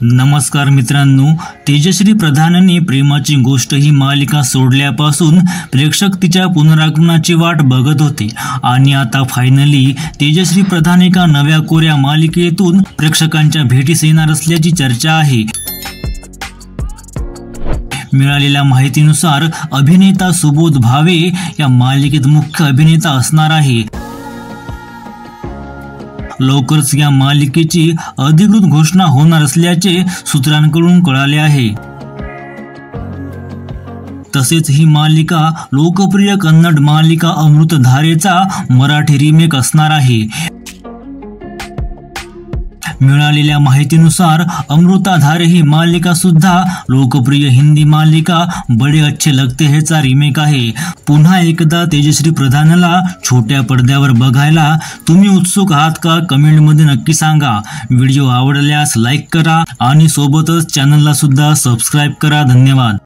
नमस्कार मित्रांनो, तेजश्री प्रधानने प्रेमाची गोष्ट ही मालिका सोडल्यापासून प्रेक्षक तिच्या पुनरागमनाची वाट बघत होते आणि आता फायनली तेजश्री प्रधान एका नव्या कोऱ्या मालिकेतून प्रेक्षकांच्या भेटीस येणार असल्याची चर्चा आहे। मिळालेल्या माहितीनुसार अभिनेता सुबोध भावे या मालिकेत मुख्य अभिनेता असणार आहे। लवकरच या मालिकेची अधिकृत घोषणा होणार असल्याचे सूत्रांकडून कळाले आहे। तसेच ही मालिका लोकप्रिय कन्नड मालिका अमृतधारेचा मराठी रिमेक असणार आहे। मिळालेल्या माहितीनुसार अमृतधारे ही मालिका सुद्धा लोकप्रिय हिंदी मालिका बड़े अच्छे लगते हैं चा रिमेक आहे। पुन्हा एकदा तेजश्री प्रधानला छोट्या पडद्यावर बघायला तुम्ही उत्सुक आहात का? कमेंट मध्ये नक्की सांगा। व्हिडिओ आवडल्यास लाईक करा आणि सोबतच चॅनलला सुद्धा सबस्क्राइब करा। धन्यवाद।